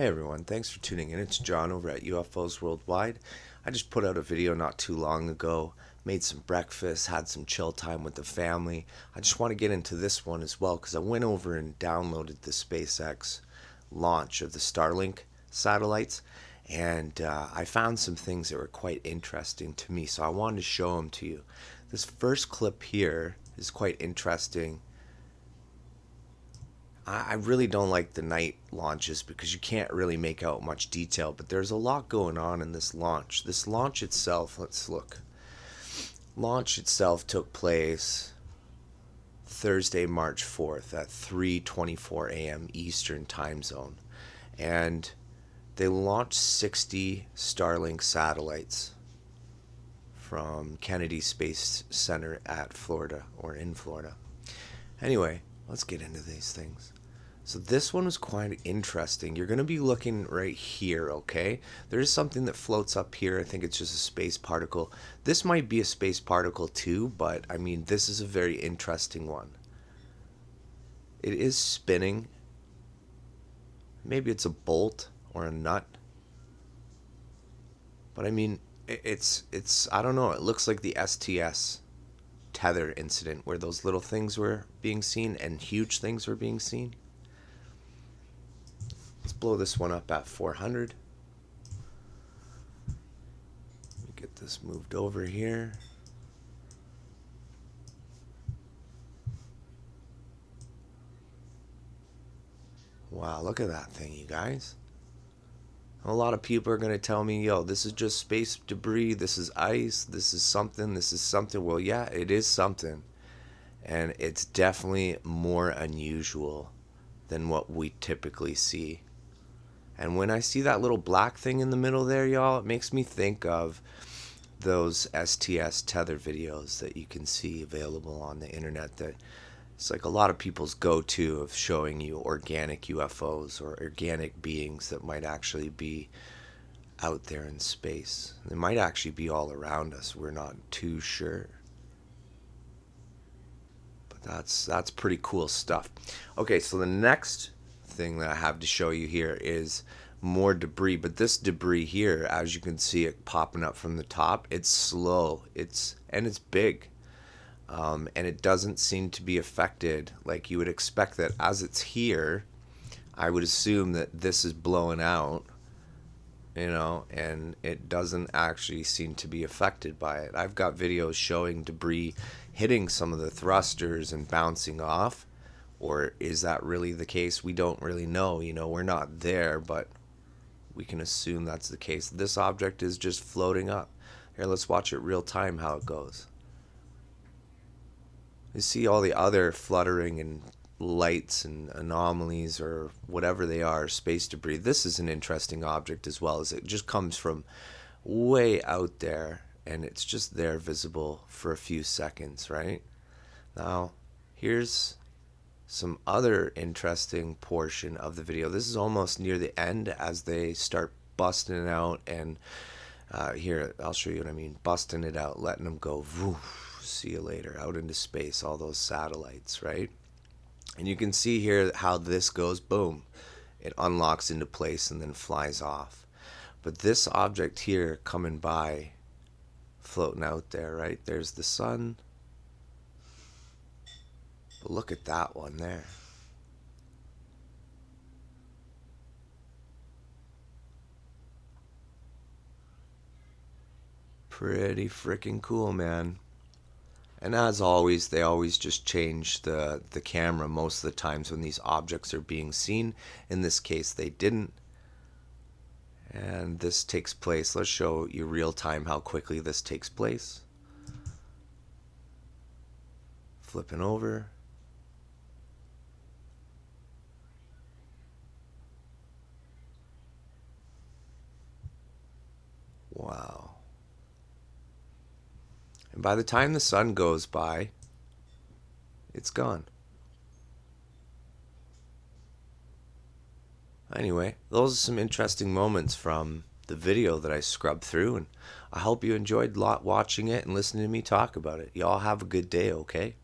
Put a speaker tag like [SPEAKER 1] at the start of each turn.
[SPEAKER 1] Hey everyone, thanks for tuning in. It's John over at UFOs Worldwide. I just put out a video not too long ago, made some breakfast, had some chill time with the family. I just want to get into this one as well because I went over and downloaded the SpaceX launch of the Starlink satellites, and I found some things that were quite interesting to me, so I wanted to show them to you. This first clip here is quite interesting. I really don't like the night launches because you can't really make out much detail, but there's a lot going on in this launch. This launch itself, let's look. Launch itself took place Thursday, March 4th at 3:24 a.m. Eastern Time Zone. And they launched 60 Starlink satellites from Kennedy Space Center at Florida, or in Florida. Anyway, let's get into these things. So this one was quite interesting. You're going to be looking right here, okay? There is something that floats up here. I think it's just a space particle. This might be a space particle too, but I mean, this is a very interesting one. It is spinning. Maybe it's a bolt or a nut. But I mean, it's I don't know. It looks like the STS tether incident where those little things were being seen and huge things were being seen. Let's blow this one up at 400. Let me get this moved over here. Wow, look at that thing, you guys. A lot of people are going to tell me, yo, this is just space debris, this is ice, this is something, this is something. Well, yeah, it is something. And it's definitely more unusual than what we typically see. And when I see that little black thing in the middle there, y'all, it makes me think of those STS tether videos that you can see available on the internet. That it's like a lot of people's go-to of showing you organic UFOs or organic beings that might actually be out there in space. They might actually be all around us. We're not too sure. But that's pretty cool stuff. Okay, so the next thing that I have to show you here is more debris, but this debris here, as you can see it popping up from the top, it's slow, it's big, and it doesn't seem to be affected like you would expect. That as it's here, I would assume that this is blowing out, and it doesn't actually seem to be affected by it. I've got videos showing debris hitting some of the thrusters and bouncing off. Or is that really the case? We don't really know. We're not there, but we can assume that's the case. This object is just floating up. Here, let's watch it real time how it goes. You see all the other fluttering and lights and anomalies or whatever they are, space debris. This is an interesting object as well, as it just comes from way out there and it's just there visible for a few seconds, right? Now, here's some other interesting portion of the video. This is almost near the end as they start busting it out, and here, I'll show you what I mean. Busting it out, letting them go, woof, see you later, out into space, all those satellites, right? And you can see here how this goes, boom, it unlocks into place and then flies off. But this object here coming by, floating out there, right? There's the sun. But look at that one there. Pretty freaking cool, man. And as always, they always just change the camera most of the times when these objects are being seen. In this case, they didn't. And this takes place. Let's show you real time how quickly this takes place. Flipping over. Wow. And by the time the sun goes by, it's gone. Anyway, those are some interesting moments from the video that I scrubbed through, and I hope you enjoyed watching it and listening to me talk about it. Y'all have a good day, okay?